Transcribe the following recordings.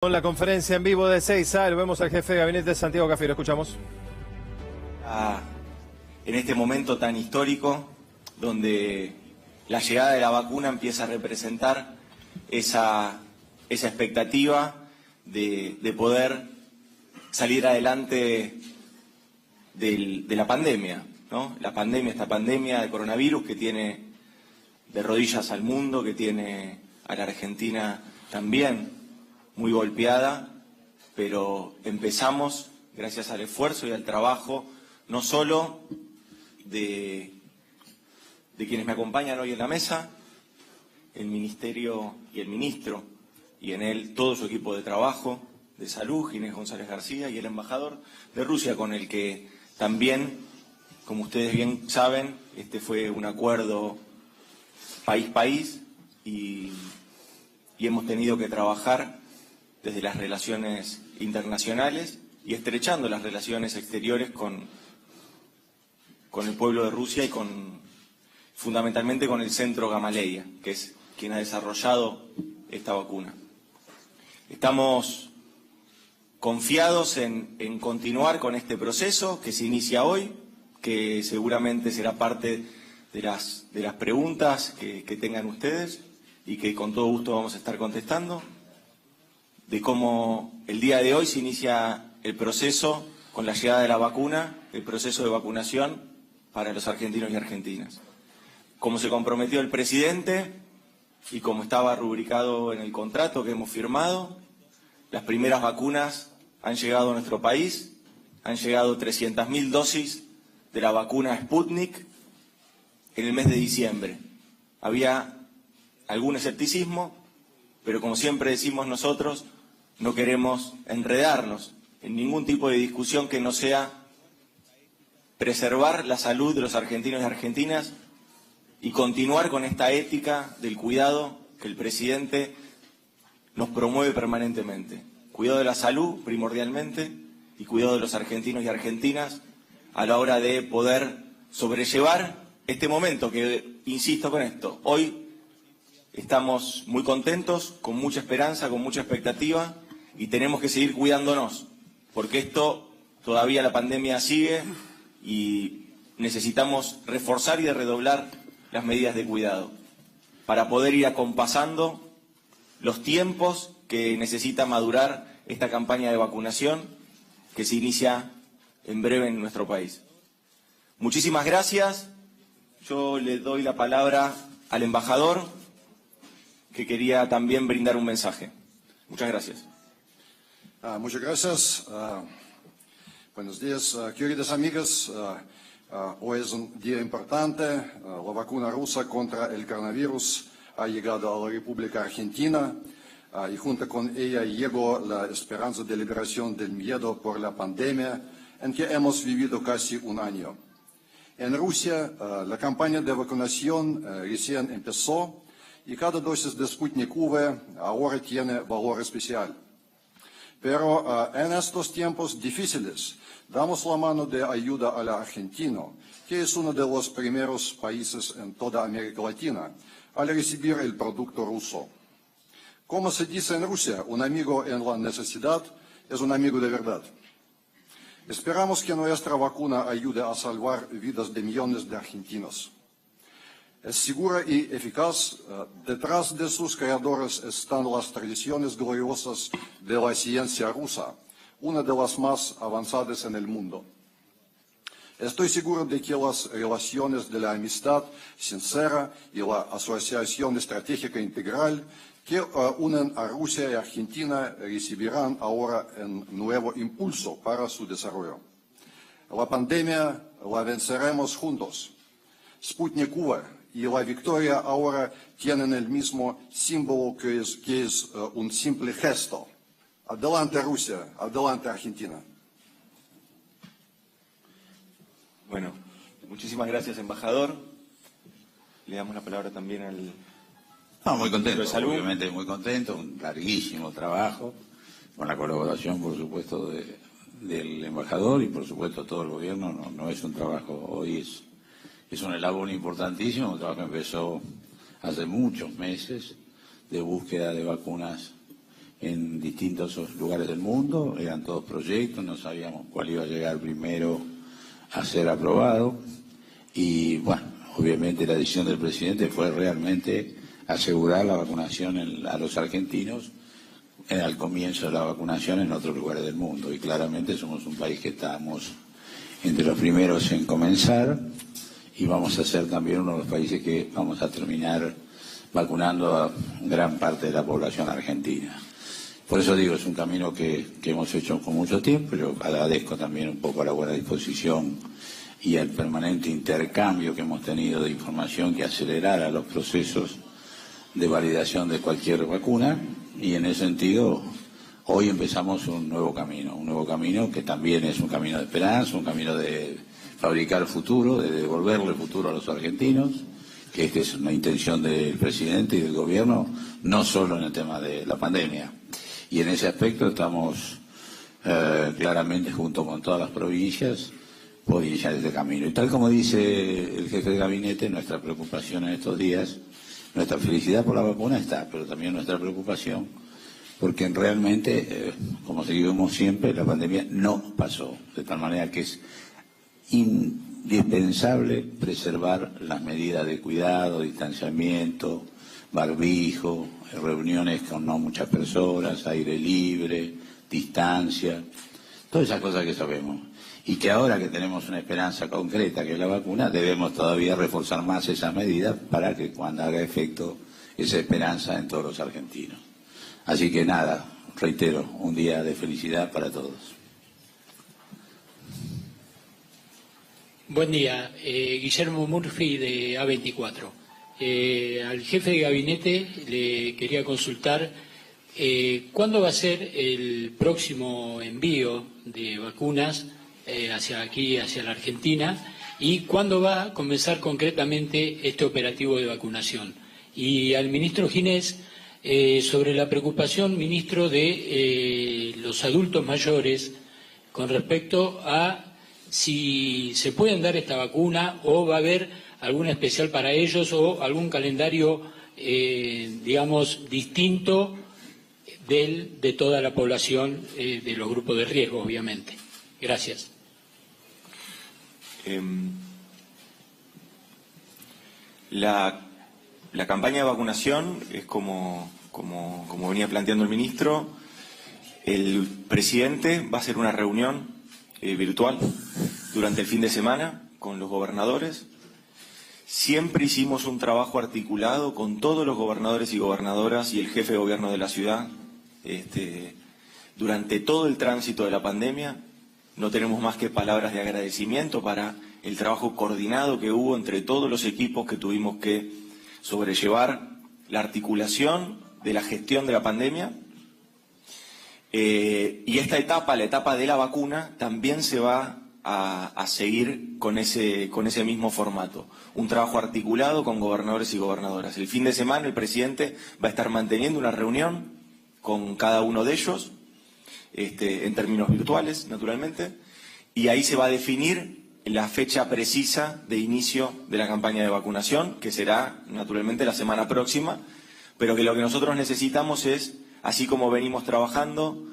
Con la conferencia en vivo de Seiza, lo vemos al jefe de gabinete Santiago Cafiero. Escuchamos. En este momento tan histórico, donde la llegada de la vacuna empieza a representar esa expectativa de poder salir adelante de la pandemia, ¿no? Esta pandemia de coronavirus que tiene de rodillas al mundo, que tiene a la Argentina también muy golpeada, pero empezamos, gracias al esfuerzo y al trabajo, no solo de quienes me acompañan hoy en la mesa, el Ministerio y el Ministro, y en él todo su equipo de trabajo, de salud, Ginés González García, y el embajador de Rusia, con el que también, como ustedes bien saben, este fue un acuerdo país-país, y hemos tenido que trabajar desde las relaciones internacionales y estrechando las relaciones exteriores con el pueblo de Rusia y fundamentalmente con el Centro Gamaleya, que es quien ha desarrollado esta vacuna. Estamos confiados en continuar con este proceso que se inicia hoy, que seguramente será parte de las preguntas que tengan ustedes y que con todo gusto vamos a estar contestando, de cómo el día de hoy se inicia el proceso con la llegada de la vacuna, el proceso de vacunación para los argentinos y argentinas. Como se comprometió el presidente y como estaba rubricado en el contrato que hemos firmado, las primeras vacunas han llegado a nuestro país, han llegado 300.000 dosis de la vacuna Sputnik en el mes de diciembre. Había algún escepticismo, pero como siempre decimos nosotros, no queremos enredarnos en ningún tipo de discusión que no sea preservar la salud de los argentinos y argentinas y continuar con esta ética del cuidado que el presidente nos promueve permanentemente. Cuidado de la salud, primordialmente, y cuidado de los argentinos y argentinas a la hora de poder sobrellevar este momento que, insisto con esto, hoy estamos muy contentos, con mucha esperanza, con mucha expectativa, y tenemos que seguir cuidándonos, porque esto todavía la pandemia sigue y necesitamos reforzar y redoblar las medidas de cuidado para poder ir acompasando los tiempos que necesita madurar esta campaña de vacunación que se inicia en breve en nuestro país. Muchísimas gracias. Yo le doy la palabra al embajador, que quería también brindar un mensaje. Muchas gracias. Muchas gracias. Buenos días, queridas amigas. Hoy es un día importante. La vacuna rusa contra el coronavirus ha llegado a la República Argentina y junto con ella llegó la esperanza de liberación del miedo por la pandemia en que hemos vivido casi un año. En Rusia, la campaña de vacunación recién empezó y cada dosis de Sputnik V ahora tiene valor especial. Pero en estos tiempos difíciles damos la mano de ayuda al argentino, que es uno de los primeros países en toda América Latina al recibir el producto ruso. Como se dice en Rusia, un amigo en la necesidad es un amigo de verdad. Esperamos que nuestra vacuna ayude a salvar vidas de millones de argentinos. Es segura y eficaz. Detrás de sus creadores están las tradiciones gloriosas de la ciencia rusa, una de las más avanzadas en el mundo. Estoy seguro de que las relaciones de la amistad sincera y la asociación estratégica integral que unen a Rusia y Argentina recibirán ahora un nuevo impulso para su desarrollo. La pandemia la venceremos juntos. Sputnik V y la victoria ahora tienen el mismo símbolo que es un simple gesto. Adelante Rusia, adelante Argentina. Bueno, muchísimas gracias, embajador. Le damos la palabra también al... muy contento, de salud. Obviamente muy contento, un larguísimo trabajo, con la colaboración, por supuesto, del embajador y, por supuesto, todo el gobierno. No es un trabajo, hoy es un labor importantísimo, un trabajo que empezó hace muchos meses de búsqueda de vacunas en distintos lugares del mundo, eran todos proyectos, no sabíamos cuál iba a llegar primero a ser aprobado y bueno, obviamente la decisión del presidente fue realmente asegurar la vacunación a los argentinos al comienzo de la vacunación en otros lugares del mundo y claramente somos un país que estamos entre los primeros en comenzar y vamos a ser también uno de los países que vamos a terminar vacunando a gran parte de la población argentina. Por eso digo, es un camino que hemos hecho con mucho tiempo, yo agradezco también un poco a la buena disposición y al permanente intercambio que hemos tenido de información que acelerara los procesos de validación de cualquier vacuna y en ese sentido hoy empezamos un nuevo camino que también es un camino de esperanza, un camino de fabricar futuro, de devolverle el futuro a los argentinos, que esta es una intención del presidente y del gobierno, no solo en el tema de la pandemia. Y en ese aspecto estamos claramente junto con todas las provincias por iniciar este camino. Y tal como dice el jefe de gabinete, nuestra preocupación en estos días, nuestra felicidad por la vacuna está, pero también nuestra preocupación, porque realmente, como seguimos siempre, la pandemia no pasó, de tal manera que es indispensable preservar las medidas de cuidado, distanciamiento, barbijo, reuniones con no muchas personas, aire libre, distancia, todas esas cosas que sabemos. Y que ahora que tenemos una esperanza concreta que es la vacuna, debemos todavía reforzar más esas medidas para que cuando haga efecto esa esperanza en todos los argentinos. Así que nada, reitero, un día de felicidad para todos. Buen día, Guillermo Murphy de A24. Al jefe de gabinete le quería consultar cuándo va a ser el próximo envío de vacunas hacia aquí, hacia la Argentina, y cuándo va a comenzar concretamente este operativo de vacunación. Y al ministro Ginés, sobre la preocupación, ministro, de los adultos mayores con respecto a si se pueden dar esta vacuna o va a haber alguna especial para ellos o algún calendario, digamos, distinto de toda la población, de los grupos de riesgo, obviamente. Gracias. La campaña de vacunación es como venía planteando el ministro. El presidente va a hacer una reunión virtual durante el fin de semana con los gobernadores. Siempre hicimos un trabajo articulado con todos los gobernadores y gobernadoras y el jefe de gobierno de la ciudad durante todo el tránsito de la pandemia. No tenemos más que palabras de agradecimiento para el trabajo coordinado que hubo entre todos los equipos que tuvimos que sobrellevar la articulación de la gestión de la pandemia. Y esta etapa, la etapa de la vacuna, también se va a seguir con ese mismo formato. Un trabajo articulado con gobernadores y gobernadoras. El fin de semana el presidente va a estar manteniendo una reunión con cada uno de ellos, en términos virtuales, naturalmente, y ahí se va a definir la fecha precisa de inicio de la campaña de vacunación, que será, naturalmente, la semana próxima, pero que lo que nosotros necesitamos es, así como venimos trabajando,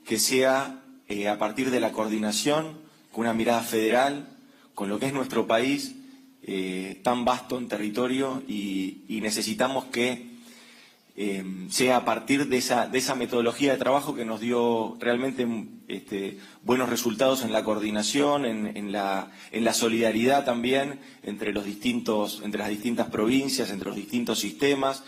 que sea a partir de la coordinación, con una mirada federal, con lo que es nuestro país, tan vasto en territorio, y necesitamos que sea a partir de esa metodología de trabajo que nos dio realmente buenos resultados en la coordinación, en la solidaridad también entre las distintas provincias, entre los distintos sistemas,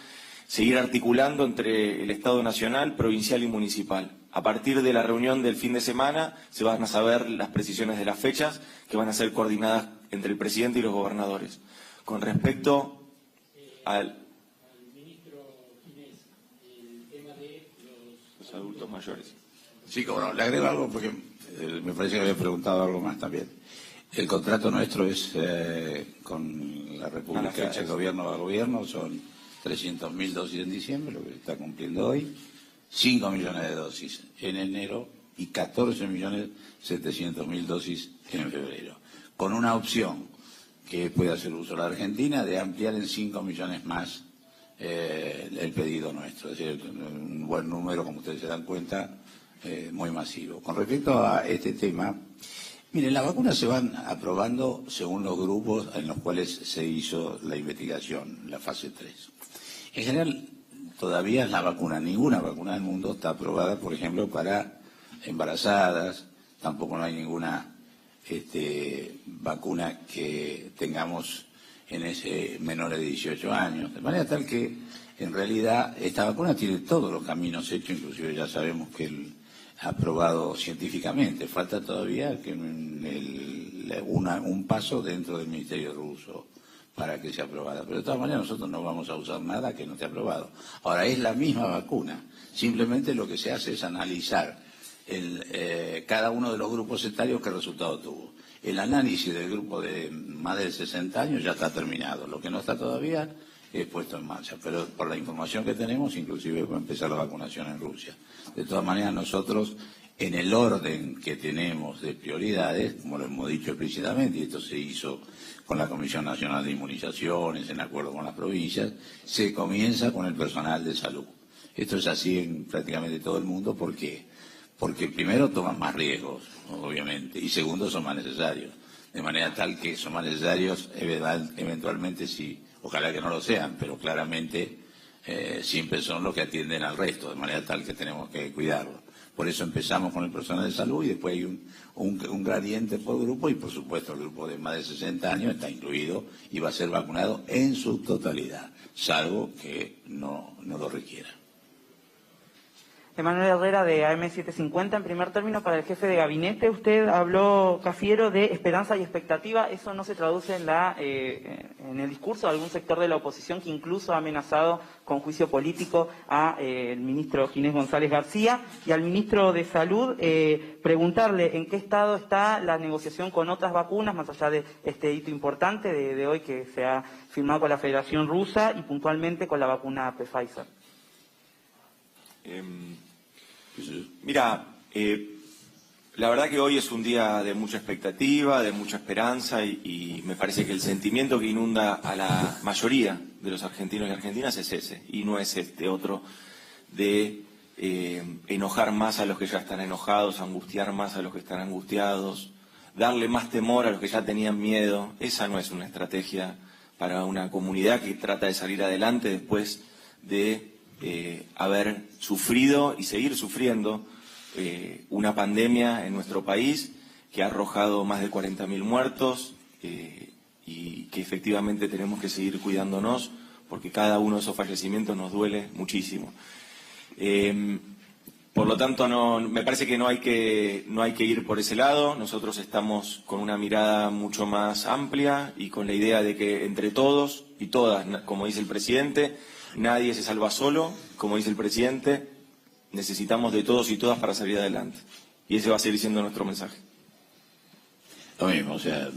seguir articulando entre el Estado nacional, provincial y municipal. A partir de la reunión del fin de semana se van a saber las precisiones de las fechas que van a ser coordinadas entre el presidente y los gobernadores. Con respecto al adultos mayores. Sí, como no, le agrego algo porque me parece que había preguntado algo más también. El contrato nuestro es con la República, el gobierno a gobierno, son 300.000 dosis en diciembre, lo que está cumpliendo hoy, 5 millones de dosis en enero y 14.700.000 dosis en febrero, con una opción que puede hacer uso la Argentina de ampliar en 5 millones más el pedido nuestro. Es decir, un buen número, como ustedes se dan cuenta, muy masivo. Con respecto a este tema, miren, las vacunas se van aprobando según los grupos en los cuales se hizo la investigación, la fase 3. En general, todavía ninguna vacuna del mundo está aprobada, por ejemplo, para embarazadas, tampoco no hay ninguna vacuna que tengamos en ese menores de 18 años, de manera tal que en realidad esta vacuna tiene todos los caminos hechos, inclusive ya sabemos que aprobado científicamente, falta todavía que un paso dentro del Ministerio ruso para que sea aprobada, pero de todas maneras nosotros no vamos a usar nada que no esté aprobado. Ahora, es la misma vacuna, simplemente lo que se hace es analizar cada uno de los grupos etarios qué resultado tuvo. El análisis del grupo de más de 60 años ya está terminado, lo que no está todavía es puesto en marcha, pero por la información que tenemos, inclusive va a empezar la vacunación en Rusia. De todas maneras, nosotros, en el orden que tenemos de prioridades, como lo hemos dicho explícitamente, y esto se hizo con la Comisión Nacional de Inmunizaciones, en acuerdo con las provincias, se comienza con el personal de salud. Esto es así en prácticamente todo el mundo, ¿por qué? Porque primero toman más riesgos, obviamente, y segundo son más necesarios, de manera tal que son más necesarios eventualmente sí. Ojalá que no lo sean, pero claramente siempre son los que atienden al resto, de manera tal que tenemos que cuidarlo. Por eso empezamos con el personal de salud y después hay un gradiente por grupo y por supuesto el grupo de más de 60 años está incluido y va a ser vacunado en su totalidad, salvo que no lo requiera. Emanuel Herrera de AM750, en primer término, para el jefe de gabinete, usted habló, Cafiero, de esperanza y expectativa. ¿Eso no se traduce en el discurso de algún sector de la oposición que incluso ha amenazado con juicio político al ministro Ginés González García? Y al ministro de Salud, preguntarle en qué estado está la negociación con otras vacunas, más allá de este hito importante de hoy que se ha firmado con la Federación Rusa y puntualmente con la vacuna Pfizer. Mira, la verdad que hoy es un día de mucha expectativa, de mucha esperanza y me parece que el sentimiento que inunda a la mayoría de los argentinos y argentinas es ese y no es este otro de enojar más a los que ya están enojados, angustiar más a los que están angustiados, darle más temor a los que ya tenían miedo. Esa no es una estrategia para una comunidad que trata de salir adelante después de haber sufrido y seguir sufriendo una pandemia en nuestro país que ha arrojado más de 40.000 muertos y que efectivamente tenemos que seguir cuidándonos porque cada uno de esos fallecimientos nos duele muchísimo. Por lo tanto, me parece que no hay que ir por ese lado. Nosotros estamos con una mirada mucho más amplia y con la idea de que entre todos y todas, como dice el presidente, nadie se salva solo, como dice el presidente, necesitamos de todos y todas para salir adelante. Y ese va a seguir siendo nuestro mensaje. Lo mismo, o sea,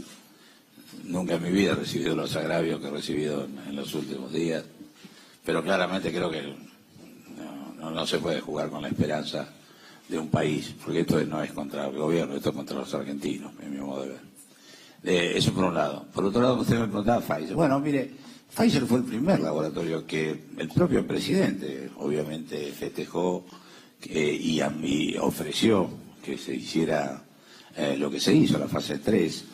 nunca en mi vida he recibido los agravios que he recibido en los últimos días, pero claramente creo que no se puede jugar con la esperanza de un país, porque esto no es contra el gobierno, esto es contra los argentinos, en mi modo de ver. Eso por un lado. Por otro lado, usted me preguntaba Pfizer. Bueno, mire, Pfizer fue el primer laboratorio que el propio presidente obviamente festejó y ofreció que se hiciera lo que se hizo, la fase 3.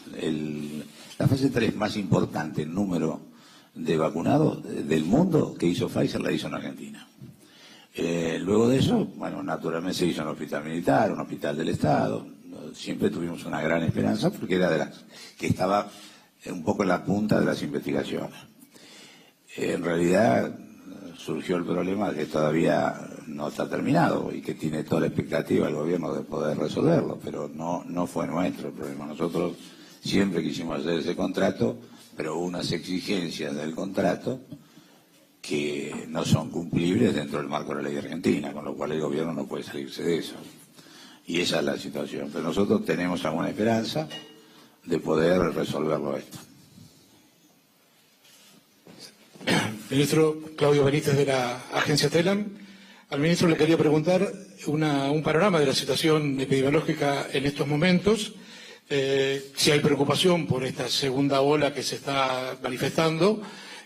La fase 3 más importante en número de vacunados del mundo que hizo Pfizer la hizo en Argentina. Luego de eso, bueno, naturalmente se hizo en un hospital militar, un hospital del Estado. Siempre tuvimos una gran esperanza porque era de las que estaba un poco en la punta de las investigaciones. En realidad surgió el problema que todavía no está terminado y que tiene toda la expectativa el gobierno de poder resolverlo, pero no fue nuestro el problema. Nosotros siempre quisimos hacer ese contrato, pero hubo unas exigencias del contrato que no son cumplibles dentro del marco de la ley argentina, con lo cual el gobierno no puede salirse de eso. Y esa es la situación. Pero nosotros tenemos alguna esperanza de poder resolverlo esto. Ministro Claudio Benítez de la agencia TELAM. Al ministro le quería preguntar un panorama de la situación epidemiológica en estos momentos, si hay preocupación por esta segunda ola que se está manifestando,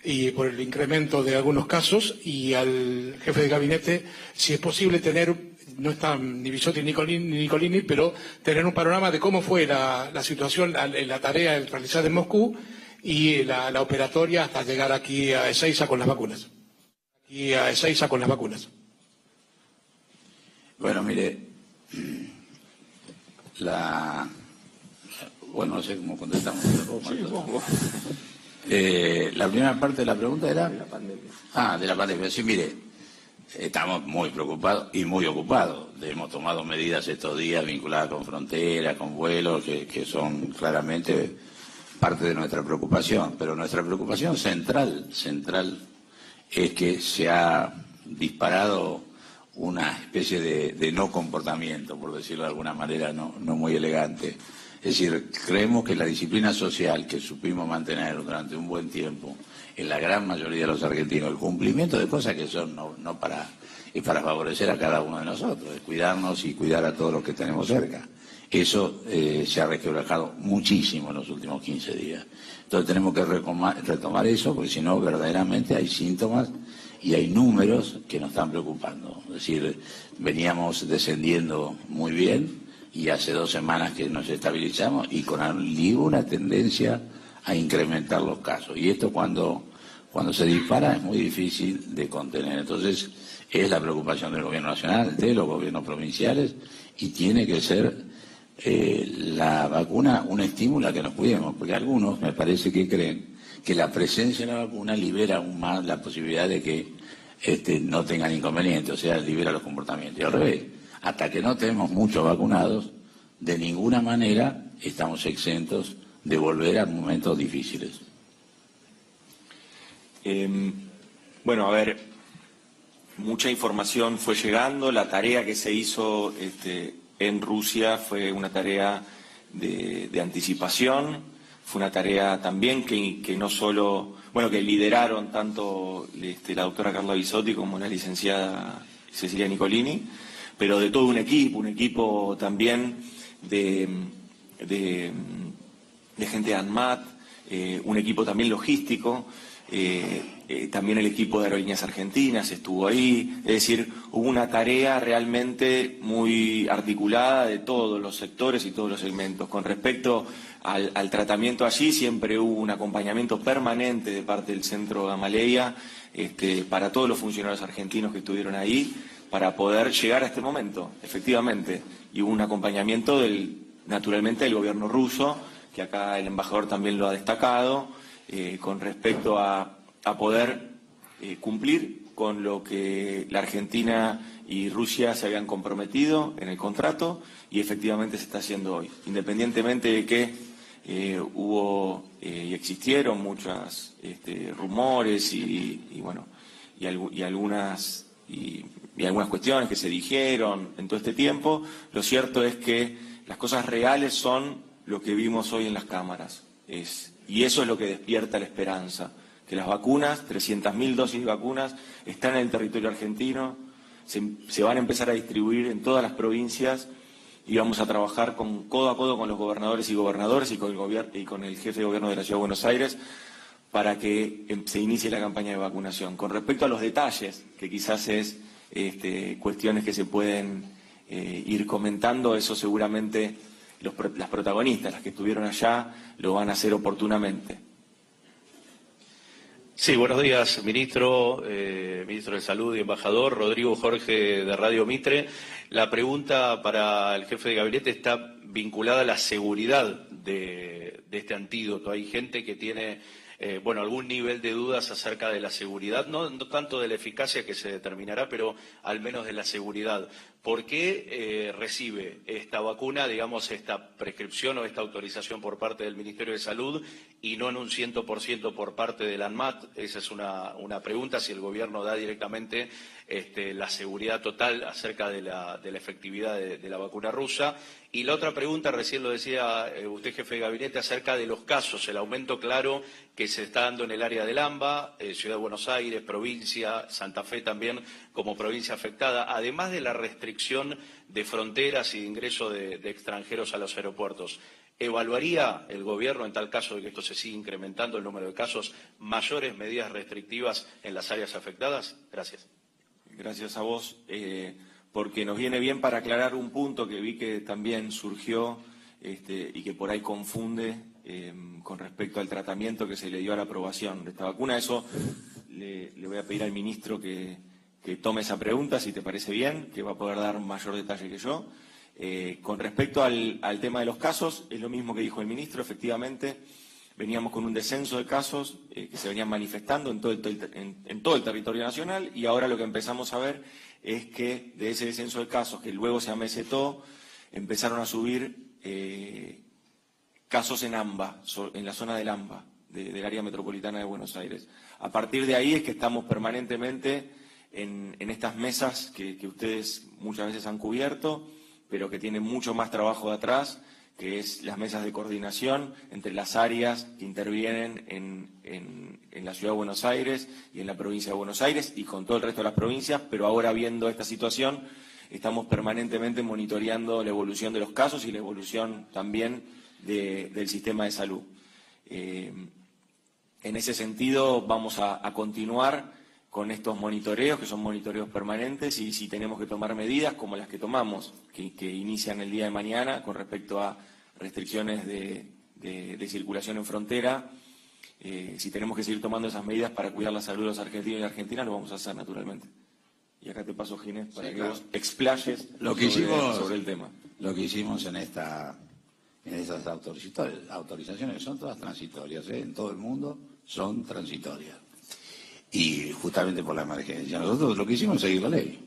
y por el incremento de algunos casos, y al jefe de gabinete si es posible tener, no están ni Bisotti ni Nicolini, pero tener un panorama de cómo fue la situación, la tarea realizada en Moscú y la operatoria hasta llegar aquí a Ezeiza con las vacunas. Bueno, mire, bueno, no sé cómo contestamos. La primera parte de la pregunta era... De la pandemia. De la pandemia. Sí, mire, estamos muy preocupados y muy ocupados. Hemos tomado medidas estos días vinculadas con fronteras, con vuelos, que son claramente parte de nuestra preocupación. Pero nuestra preocupación central es que se ha disparado una especie de no comportamiento, por decirlo de alguna manera no muy elegante. Es decir, creemos que la disciplina social que supimos mantener durante un buen tiempo en la gran mayoría de los argentinos, el cumplimiento de cosas que son no para favorecer a cada uno de nosotros, es cuidarnos y cuidar a todos los que tenemos cerca. Eso se ha resquebrajado muchísimo en los últimos 15 días. Entonces tenemos que retomar eso, porque si no, verdaderamente hay síntomas y hay números que nos están preocupando. Es decir, veníamos descendiendo muy bien y hace 2 semanas que nos estabilizamos y con una tendencia a incrementar los casos. Y esto cuando se dispara es muy difícil de contener. Entonces es la preocupación del gobierno nacional, de los gobiernos provinciales, y tiene que ser la vacuna un estímulo a que nos cuidemos, porque algunos me parece que creen que la presencia de la vacuna libera aún más la posibilidad de que no tengan inconvenientes, o sea, libera los comportamientos. Y al revés, hasta que no tenemos muchos vacunados, de ninguna manera estamos exentos de volver a momentos difíciles. Bueno, a ver, mucha información fue llegando, la tarea que se hizo en Rusia fue una tarea de anticipación, fue una tarea también que no solo, bueno, que lideraron tanto la doctora Carla Bisotti como la licenciada Cecilia Nicolini, pero de todo un equipo también de gente de ANMAT, un equipo también logístico, también el equipo de Aerolíneas Argentinas estuvo ahí, es decir, hubo una tarea realmente muy articulada de todos los sectores y todos los segmentos. Con respecto al tratamiento allí, siempre hubo un acompañamiento permanente de parte del Centro Gamaleya para todos los funcionarios argentinos que estuvieron ahí para poder llegar a este momento, efectivamente. Y hubo un acompañamiento naturalmente del gobierno ruso, que acá el embajador también lo ha destacado, con respecto a poder cumplir con lo que la Argentina y Rusia se habían comprometido en el contrato y efectivamente se está haciendo hoy. Independientemente de que hubo y existieron muchos rumores y algunas cuestiones que se dijeron en todo este tiempo, lo cierto es que las cosas reales son lo que vimos hoy en las cámaras. Y eso es lo que despierta la esperanza, que las vacunas, 300.000 dosis de vacunas, están en el territorio argentino, se van a empezar a distribuir en todas las provincias y vamos a trabajar codo a codo con los gobernadores y con el jefe de gobierno de la Ciudad de Buenos Aires para que se inicie la campaña de vacunación. Con respecto a los detalles, que quizás es cuestiones que se pueden ir comentando, eso seguramente las protagonistas, las que estuvieron allá, lo van a hacer oportunamente. Sí, buenos días, ministro de Salud y embajador, Rodrigo Jorge de Radio Mitre. La pregunta para el jefe de gabinete está vinculada a la seguridad de este antídoto. Hay gente que tiene algún nivel de dudas acerca de la seguridad, no tanto de la eficacia que se determinará, pero al menos de la seguridad. ¿Por qué recibe esta vacuna, digamos, esta prescripción o esta autorización por parte del Ministerio de Salud y no en un 100% por parte del ANMAT? Esa es una pregunta, si el gobierno da directamente la seguridad total acerca de la efectividad de la vacuna rusa. Y la otra pregunta, recién lo decía usted, jefe de gabinete, acerca de los casos, el aumento claro que se está dando en el área del AMBA, Ciudad de Buenos Aires, provincia, Santa Fe también como provincia afectada, además de la restricción restricción de fronteras y de ingreso de extranjeros a los aeropuertos. ¿Evaluaría el Gobierno, en tal caso de que esto se siga incrementando el número de casos, mayores medidas restrictivas en las áreas afectadas? Gracias. Gracias a vos, porque nos viene bien para aclarar un punto que vi que también surgió y que por ahí confunde con respecto al tratamiento que se le dio a la aprobación de esta vacuna. Eso le voy a pedir al ministro que tome esa pregunta, si te parece bien, que va a poder dar mayor detalle que yo. Con respecto al tema de los casos, es lo mismo que dijo el ministro. Efectivamente, veníamos con un descenso de casos que se venían manifestando en todo el territorio nacional, y ahora lo que empezamos a ver es que de ese descenso de casos, que luego se amesetó, empezaron a subir casos en AMBA, en la zona del AMBA, del área metropolitana de Buenos Aires. A partir de ahí es que estamos permanentemente en estas mesas que ustedes muchas veces han cubierto, pero que tienen mucho más trabajo de atrás, que es las mesas de coordinación entre las áreas que intervienen en la Ciudad de Buenos Aires y en la provincia de Buenos Aires y con todo el resto de las provincias, pero ahora viendo esta situación estamos permanentemente monitoreando la evolución de los casos y la evolución también del sistema de salud. En ese sentido vamos a continuar con estos monitoreos, que son monitoreos permanentes, y si tenemos que tomar medidas como las que tomamos, que inician el día de mañana con respecto a restricciones de circulación en frontera, si tenemos que seguir tomando esas medidas para cuidar la salud de los argentinos y argentinas, lo vamos a hacer naturalmente. Y acá te paso, Ginés, para que vos explayes sobre el tema. Lo que hicimos en esas autorizaciones son todas transitorias, en todo el mundo son transitorias. Y justamente por la emergencia. Nosotros lo que hicimos es seguir la ley.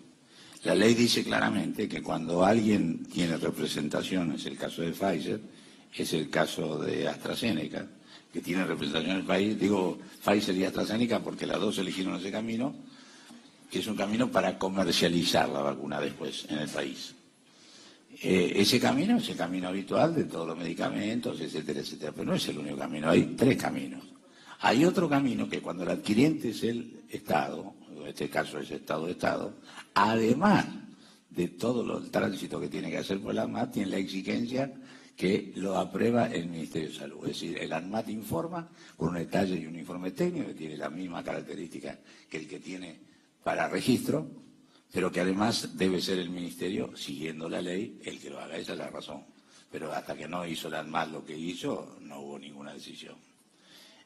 La ley dice claramente que cuando alguien tiene representación, es el caso de Pfizer, es el caso de AstraZeneca, que tiene representación en el país, digo Pfizer y AstraZeneca porque las dos eligieron ese camino, que es un camino para comercializar la vacuna después en el país. Ese camino es el camino habitual de todos los medicamentos, etcétera, etcétera, pero no es el único camino, hay tres caminos. Hay otro camino que cuando el adquiriente es el Estado, en este caso es Estado de Estado, además de todo el tránsito que tiene que hacer por el ANMAT, tiene la exigencia que lo aprueba el Ministerio de Salud. Es decir, el ANMAT informa con un detalle y un informe técnico que tiene la misma característica que el que tiene para registro, pero que además debe ser el Ministerio, siguiendo la ley, el que lo haga. Esa es la razón. Pero hasta que no hizo el ANMAT lo que hizo, no hubo ninguna decisión.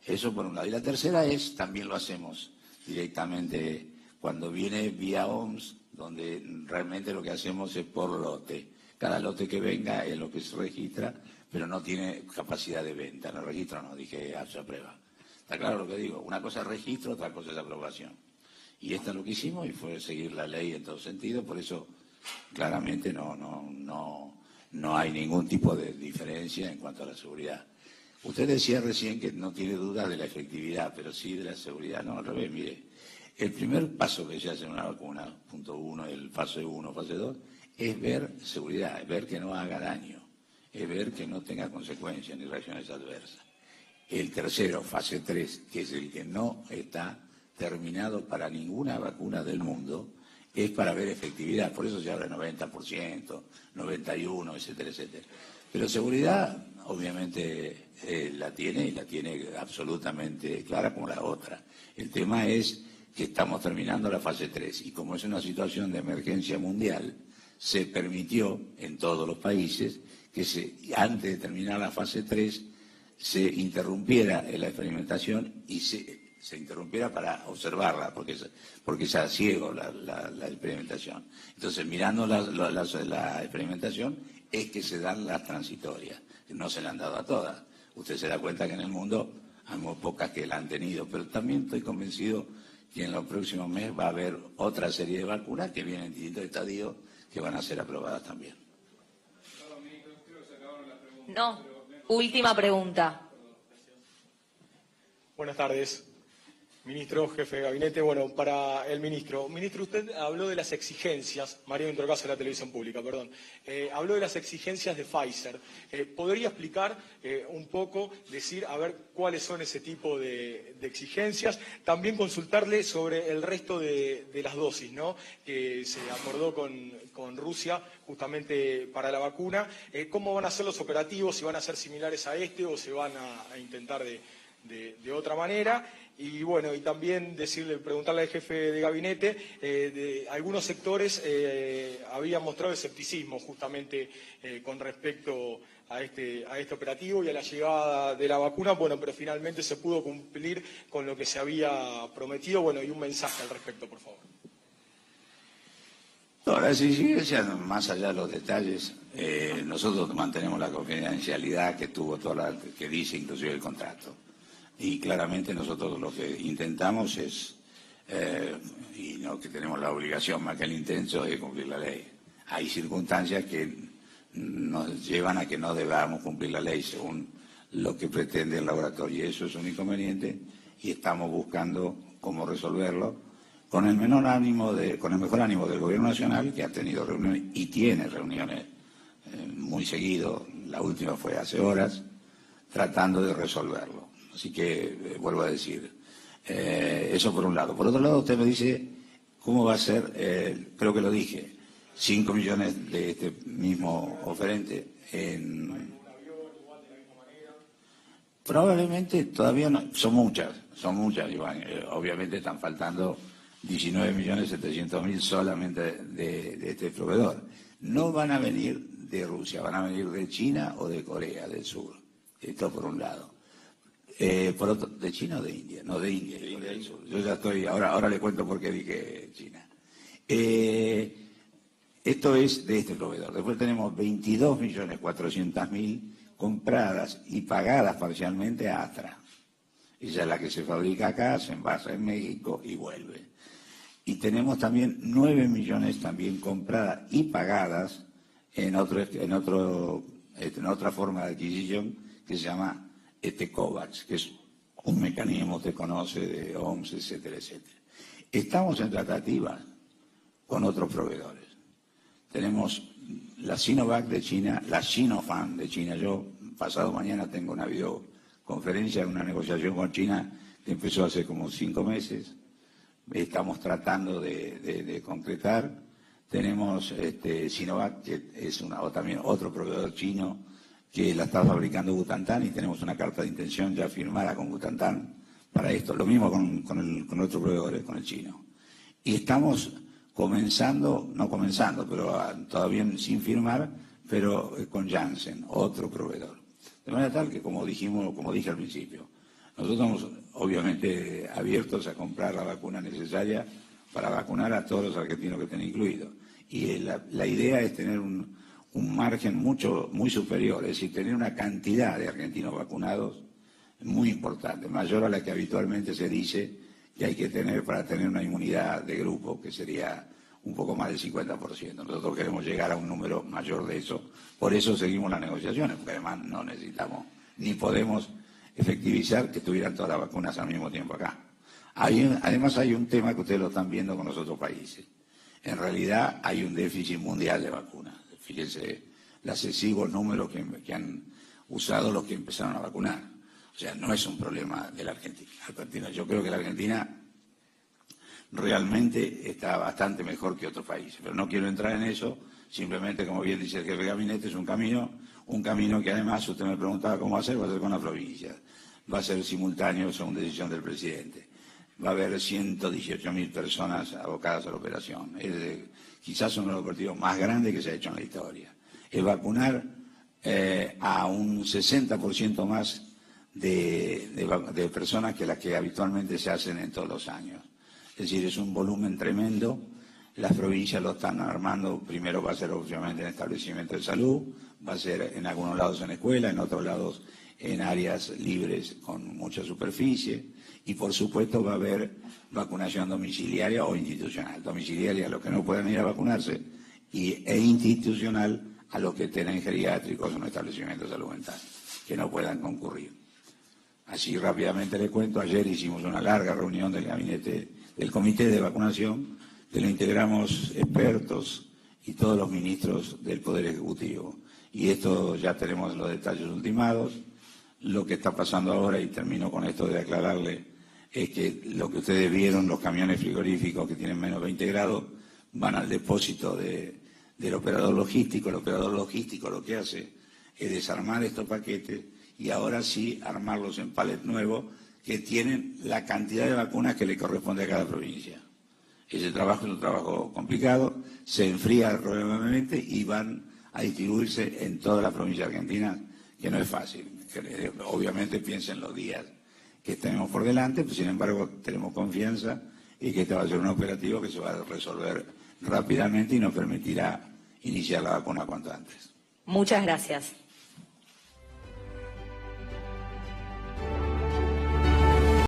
Eso por un lado. Y la tercera es, también lo hacemos directamente cuando viene vía OMS, donde realmente lo que hacemos es por lote. Cada lote que venga es lo que se registra, pero no tiene capacidad de venta. En el registro no, dije, se aprueba. Está claro lo que digo. Una cosa es registro, otra cosa es aprobación. Y esto es lo que hicimos y fue seguir la ley en todo sentido. Por eso, claramente, no hay ningún tipo de diferencia en cuanto a la seguridad. Usted decía recién que no tiene duda de la efectividad, pero sí de la seguridad. No, al revés, mire. El primer paso que se hace en una vacuna, punto 1, el fase 1, fase 2, es ver seguridad, es ver que no haga daño, es ver que no tenga consecuencias ni reacciones adversas. El tercero, fase 3, que es el que no está terminado para ninguna vacuna del mundo, es para ver efectividad. Por eso se habla de 90%, 91%, etcétera, etcétera. Pero seguridad, obviamente, la tiene, y la tiene absolutamente clara como la otra. El tema es que estamos terminando la fase 3 y como es una situación de emergencia mundial, se permitió en todos los países que antes de terminar la fase 3 se interrumpiera la experimentación y se interrumpiera para observarla, porque ya ciego la experimentación. Entonces, mirando la experimentación, es que se dan las transitorias. No se le han dado a todas. Usted se da cuenta que en el mundo hay muy pocas que la han tenido, pero también estoy convencido que en los próximos meses va a haber otra serie de vacunas que vienen en distintos estadios que van a ser aprobadas también. No, última pregunta. Buenas tardes. Ministro, jefe de gabinete, bueno, para el ministro. Ministro, usted habló de las exigencias, Mario Introcaso de la televisión pública, perdón. Habló de las exigencias de Pfizer. ¿Podría explicar un poco, decir, a ver cuáles son ese tipo de exigencias? También consultarle sobre el resto de las dosis, ¿no? Que se acordó con Rusia justamente para la vacuna. ¿Cómo van a ser los operativos? ¿Si van a ser similares a este o se van a intentar de otra manera? Y bueno, y también preguntarle al jefe de gabinete, de algunos sectores habían mostrado escepticismo justamente con respecto a este operativo y a la llegada de la vacuna, bueno, pero finalmente se pudo cumplir con lo que se había prometido, bueno, y un mensaje al respecto, por favor. No, las exigencias, más allá de los detalles, nosotros mantenemos la confidencialidad que tuvo que dice inclusive el contrato. Y claramente nosotros lo que intentamos es, y no que tenemos la obligación más que el intento de cumplir la ley. Hay circunstancias que nos llevan a que no debamos cumplir la ley según lo que pretende el laboratorio. Y eso es un inconveniente y estamos buscando cómo resolverlo con el mejor ánimo del Gobierno Nacional, que ha tenido reuniones y tiene reuniones muy seguido. La última fue hace horas, tratando de resolverlo. Así que vuelvo a decir, eso por un lado. Por otro lado, usted me dice cómo va a ser, creo que lo dije, 5 millones de este mismo oferente probablemente todavía no, son muchas, Iván. Obviamente están faltando 19.700.000 solamente de este proveedor. No van a venir de Rusia, van a venir de China o de Corea del Sur. Esto por un lado. Por otro, ¿de China o de India? No, de India. De Corea del Sur. Yo ya estoy, ahora le cuento por qué dije China. Esto es de este proveedor. Después tenemos 22.400.000 compradas y pagadas parcialmente a Astra. Ella es la que se fabrica acá, se envasa en México y vuelve. Y tenemos también 9 millones también compradas y pagadas en otra forma de adquisición que se llama COVAX, que es un mecanismo, usted conoce, de OMS, etcétera, etcétera. Estamos en tratativas con otros proveedores. Tenemos la Sinovac de China, la Sinopharm de China. Yo pasado mañana tengo una videoconferencia, una negociación con China que empezó hace como 5 meses. Estamos tratando de concretar. Tenemos Sinovac, que es también otro proveedor chino que la está fabricando Butantan, y tenemos una carta de intención ya firmada con Butantan para esto. Lo mismo con otros proveedores, con el chino. Y estamos pero todavía sin firmar, pero con Janssen, otro proveedor. De manera tal que, como dije al principio, nosotros estamos obviamente abiertos a comprar la vacuna necesaria para vacunar a todos los argentinos que estén incluidos. Y la idea es tener un margen muy superior, es decir, tener una cantidad de argentinos vacunados muy importante, mayor a la que habitualmente se dice que hay que tener para tener una inmunidad de grupo, que sería un poco más del 50%. Nosotros queremos llegar a un número mayor de eso, por eso seguimos las negociaciones, porque además no necesitamos ni podemos efectivizar que tuvieran todas las vacunas al mismo tiempo acá. Además hay un tema que ustedes lo están viendo con los otros países. En realidad hay un déficit mundial de vacunas. Fíjense los excesivos números que han usado los que empezaron a vacunar. O sea, no es un problema de la Argentina. Yo creo que la Argentina realmente está bastante mejor que otros países, pero no quiero entrar en eso. Simplemente, como bien dice el jefe de gabinete, es un camino que además, usted me preguntaba cómo va a ser con las provincias. Va a ser simultáneo según decisión del presidente. Va a haber 118.000 personas abocadas a la operación. Quizás uno de los partidos más grandes que se ha hecho en la historia. Es vacunar a un 60% más de personas que las que habitualmente se hacen en todos los años. Es decir, es un volumen tremendo. Las provincias lo están armando. Primero va a ser obviamente en establecimientos de salud, va a ser en algunos lados en escuelas, en otros lados en áreas libres con mucha superficie, y por supuesto va a haber vacunación domiciliaria o institucional. Domiciliaria a los que no puedan ir a vacunarse e institucional a los que estén geriátricos o en establecimientos de salud mental, que no puedan concurrir. Así rápidamente le cuento, ayer hicimos una larga reunión del gabinete, del comité de vacunación, que lo integramos expertos y todos los ministros del Poder Ejecutivo. Y esto ya tenemos los detalles ultimados. Lo que está pasando ahora, y termino con esto de aclararle, es que lo que ustedes vieron, los camiones frigoríficos que tienen menos 20 grados, van al depósito del operador logístico. El operador logístico lo que hace es desarmar estos paquetes y ahora sí armarlos en palets nuevos que tienen la cantidad de vacunas que le corresponde a cada provincia. Ese trabajo es un trabajo complicado, se enfría probablemente y van a distribuirse en toda la provincia argentina, que no es fácil. Obviamente piensen los días que tenemos por delante, pero sin embargo tenemos confianza y que este va a ser un operativo que se va a resolver rápidamente y nos permitirá iniciar la vacuna cuanto antes. Muchas gracias.